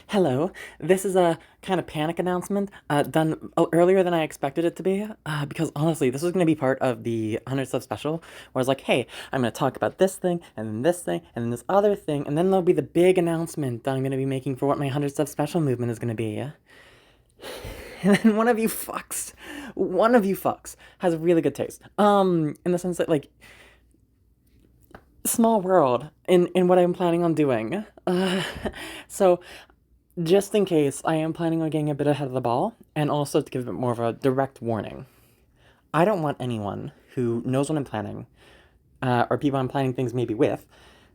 Hello, this is a kind of panic announcement done earlier than I expected it to be, because honestly, this was going to be part of the 100 sub special, where I was like, hey, I'm going to talk about this thing, and then this thing, and then this other thing, and then there'll be the big announcement that I'm going to be making for what my 100 sub special movement is going to be. And then one of you fucks has really good taste. In the sense that, like, small world in what I'm planning on doing. So just in case, I am planning on getting a bit ahead of the ball, and also to give it more of a direct warning. I don't want anyone who knows what I'm planning, or people I'm planning things maybe with,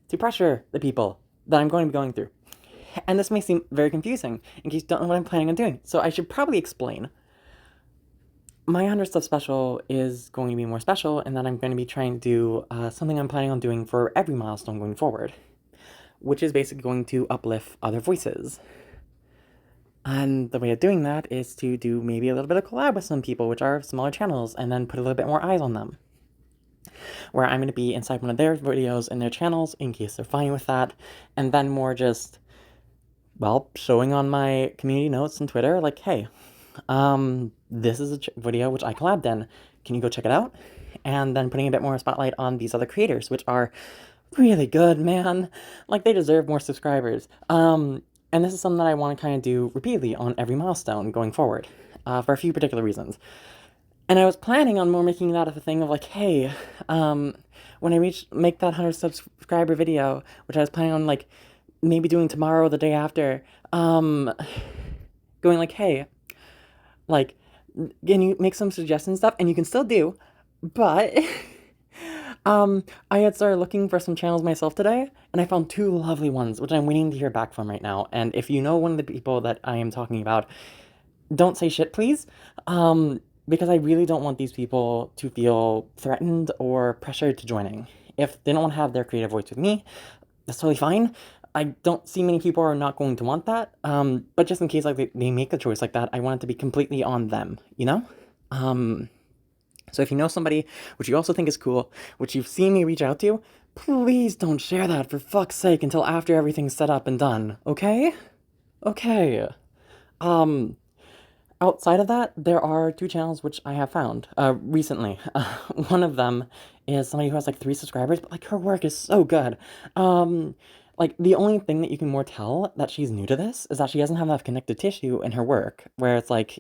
to pressure the people that I'm going to be going through. And this may seem very confusing in case you don't know what I'm planning on doing. So I should probably explain. My 100 stuff special is going to be more special in that I'm going to be trying to do something I'm planning on doing for every milestone going forward, which is basically going to uplift other voices. And the way of doing that is to do maybe a little bit of collab with some people, which are smaller channels, and then put a little bit more eyes on them. Where I'm going to be inside one of their videos in their channels, in case they're fine with that, and then more just, well, showing on my community notes and Twitter, like, hey, this is a video which I collabed in. Can you go check it out? And then putting a bit more spotlight on these other creators, which are really good, man. Like, they deserve more subscribers. And this is something that I want to kind of do repeatedly on every milestone going forward, for a few particular reasons. And I was planning on more making that a thing of like, hey, when I make that 100 subscriber video, which I was planning on like maybe doing tomorrow or the day after, going like, hey, like, can you make some suggestions stuff? And you can still do, but I had started looking for some channels myself today, and I found two lovely ones, which I'm waiting to hear back from right now. And if you know one of the people that I am talking about, don't say shit, please. Because I really don't want these people to feel threatened or pressured to joining. If they don't want to have their creative voice with me, that's totally fine. I don't see many people are not going to want that. But just in case like they make a choice like that, I want it to be completely on them, you know? So if you know somebody, which you also think is cool, which you've seen me reach out to, please don't share that for fuck's sake until after everything's set up and done, okay? Okay. Um, Outside of that, there are two channels which I have found, recently. One of them is somebody who has like 3 subscribers, but like her work is so good. Like the only thing that you can more tell that she's new to this is that she doesn't have enough connective tissue in her work, where it's like,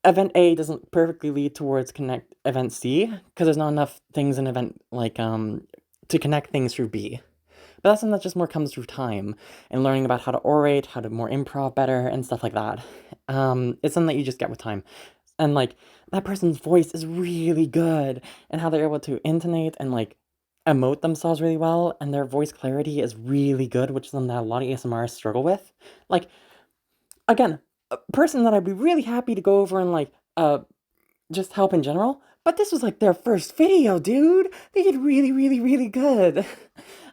event A doesn't perfectly lead towards connect event C because there's not enough things in event like to connect things through B. But that's something that just more comes through time and learning about how to orate, how to more improv better, and stuff like that. It's something that you just get with time. And like that person's voice is really good, and how they're able to intonate and like emote themselves really well, and their voice clarity is really good, which is something that a lot of ASMRs struggle with. Like, again, a person that I'd be really happy to go over and like just help in general, but this was like their first video, dude. They did really, really, really good.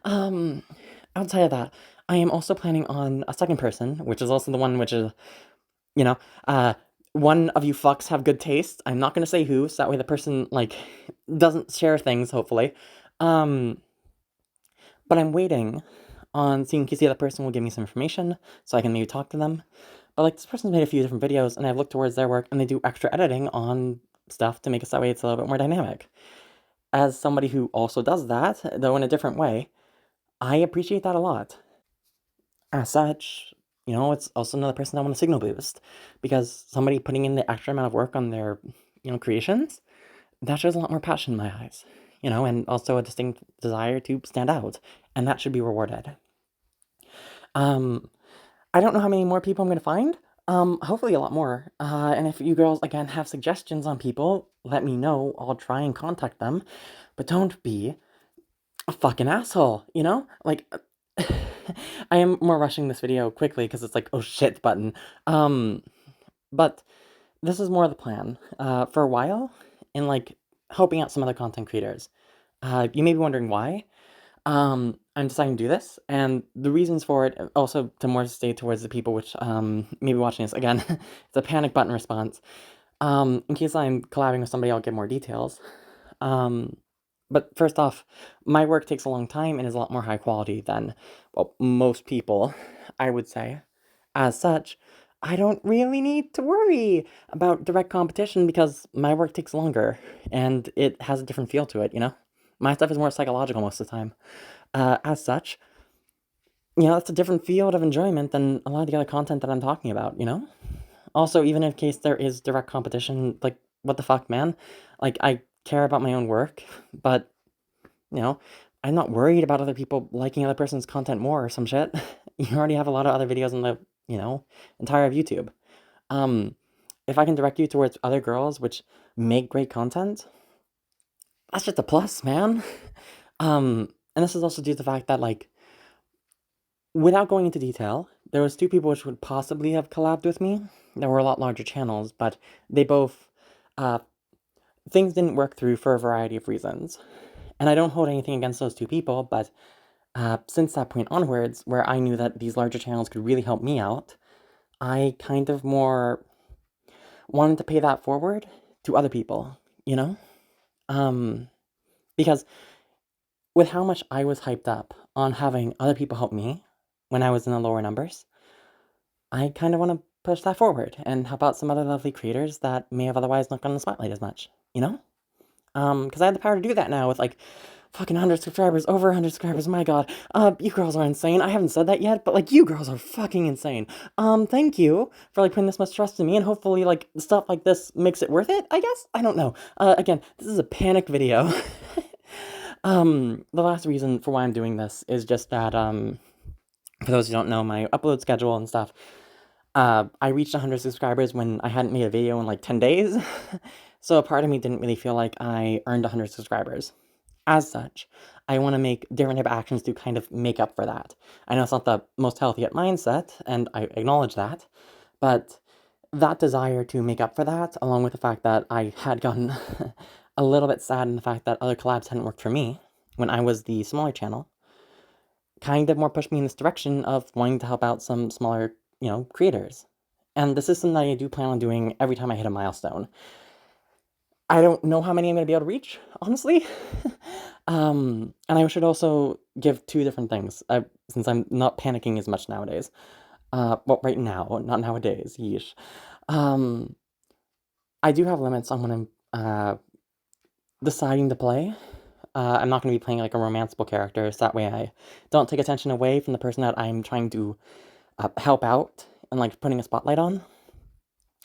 Um, Outside of that, I am also planning on a second person, which is also the one which is, you know, uh, one of you fucks have good taste. I'm not gonna say who, so that way the person, like, doesn't share things, hopefully. Um, but I'm waiting on seeing if the other person will give me some information, so I can maybe talk to them. But, like, this person's made a few different videos, and I've looked towards their work, and they do extra editing on stuff to make it so that way it's a little bit more dynamic. As somebody who also does that, though in a different way, I appreciate that a lot. As such, it's also another person I want to signal boost, because somebody putting in the extra amount of work on their, creations, that shows a lot more passion in my eyes, and also a distinct desire to stand out, and that should be rewarded. Um, I don't know how many more people I'm going to find. Hopefully a lot more. And if you girls, again, have suggestions on people, let me know. I'll try and contact them. But don't be a fucking asshole, Like, I am more rushing this video quickly because it's like, oh shit button. But this is more of the plan. For a while, in like helping out some other content creators. You may be wondering why. I'm deciding to do this, and the reasons for it also to more stay towards the people which may be watching this again. It's a panic button response. In case I'm collabing with somebody, I'll get more details. But first off, my work takes a long time and is a lot more high quality than, well, most people. I would say. As such, I don't really need to worry about direct competition because my work takes longer and it has a different feel to it, you know? My stuff is more psychological most of the time. As such, that's a different field of enjoyment than a lot of the other content that I'm talking about, you know? Also, even in case there is direct competition, like, what the fuck, man? Like, I care about my own work, but, you know, I'm not worried about other people liking other person's content more or some shit. You already have a lot of other videos on the, entire of YouTube. Um, if I can direct you towards other girls which make great content, that's just a plus, man. And this is also due to the fact that, like, without going into detail, there was two people which would possibly have collabed with me. There were a lot larger channels, but they both, uh, things didn't work through for a variety of reasons. And I don't hold anything against those two people, but since that point onwards, where I knew that these larger channels could really help me out, I kind of more wanted to pay that forward to other people, you know? Because with how much I was hyped up on having other people help me when I was in the lower numbers, I kind of want to push that forward and help out some other lovely creators that may have otherwise not gotten the spotlight as much, you know? Because I have the power to do that now with, like, fucking 100 subscribers, over 100 subscribers, my god. You girls are insane. I haven't said that yet, but, like, you girls are fucking insane. Thank you for, like, putting this much trust in me, and hopefully, like, stuff like this makes it worth it, I guess? I don't know. Again, this is a panic video. The last reason for why I'm doing this is just that, for those who don't know my upload schedule and stuff, I reached 100 subscribers when I hadn't made a video in, like, 10 days. So a part of me didn't really feel like I earned 100 subscribers. As such, I want to make different type of actions to kind of make up for that. I know it's not the most healthy mindset, and I acknowledge that, but that desire to make up for that, along with the fact that I had gotten a little bit sad in the fact that other collabs hadn't worked for me when I was the smaller channel, kind of more pushed me in this direction of wanting to help out some smaller, creators. And this is something that I do plan on doing every time I hit a milestone. I don't know how many I'm going to be able to reach, honestly. And I should also give two different things, since I'm not panicking as much nowadays. Well, right now, not nowadays, yeesh. I do have limits on when I'm, deciding to play. I'm not going to be playing, like, a romanceable character, so that way I don't take attention away from the person that I'm trying to, help out and, like, putting a spotlight on.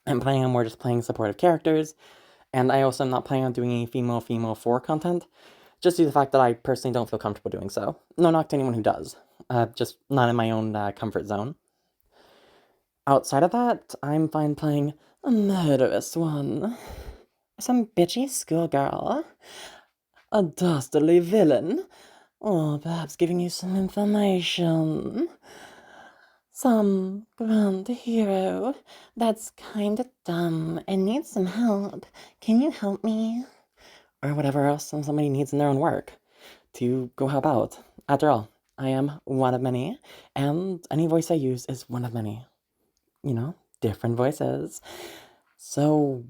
I'm planning on more just playing supportive characters, and I also am not planning on doing any female 4 content, just due to the fact that I personally don't feel comfortable doing so. No knock to anyone who does, just not in my own comfort zone. Outside of that, I'm fine playing a murderous one, some bitchy schoolgirl, a dastardly villain, or perhaps giving you some information. Some grand hero that's kinda dumb and needs some help. Can you help me? Or whatever else somebody needs in their own work to go help out. After all, I am one of many, and any voice I use is one of many. Different voices. So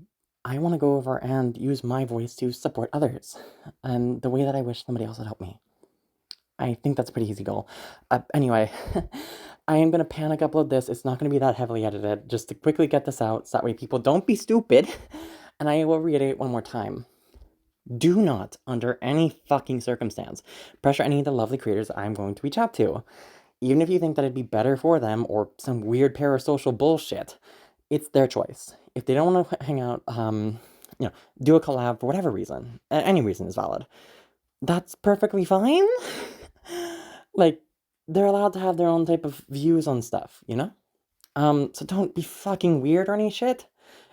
I want to go over and use my voice to support others, and the way that I wish somebody else would help me. I think that's a pretty easy goal. Anyway, I am going to panic upload this. It's not going to be that heavily edited, just to quickly get this out, so that way people don't be stupid. And I will reiterate one more time. Do not, under any fucking circumstance, pressure any of the lovely creators I'm going to reach out to. Even if you think that it'd be better for them, or some weird parasocial bullshit, it's their choice. If they don't want to hang out, do a collab for whatever reason, any reason is valid, that's perfectly fine. Like, they're allowed to have their own type of views on stuff, So don't be fucking weird or any shit.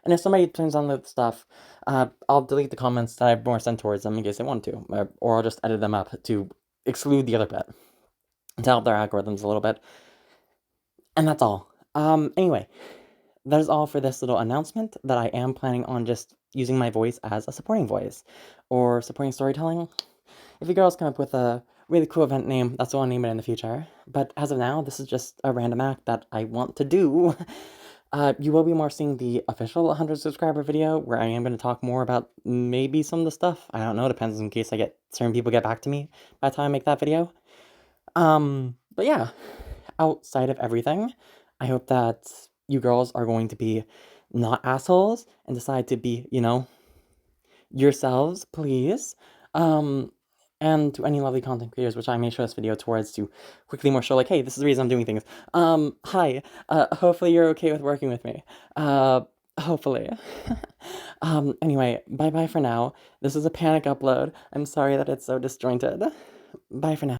And if somebody turns on the stuff, I'll delete the comments that I've more sent towards them in case they want to, or I'll just edit them up to exclude the other bit, to help their algorithms a little bit. And that's all. Anyway, that is all for this little announcement that I am planning on just using my voice as a supporting voice, or supporting storytelling. If you girls come up with a really cool event name, that's what I'll name it in the future. But as of now, this is just a random act that I want to do. You will be more seeing the official 100 subscriber video, where I am going to talk more about maybe some of the stuff. I don't know, depends in case certain people get back to me by the time I make that video. But yeah, outside of everything, I hope that you girls are going to be not assholes and decide to be, yourselves, please. Um, and to any lovely content creators, which I may show this video towards to quickly more show, like, hey, this is the reason I'm doing things. Hi. Hopefully you're okay with working with me. Hopefully. Anyway, bye-bye for now. This is a panic upload. I'm sorry that it's so disjointed. Bye for now.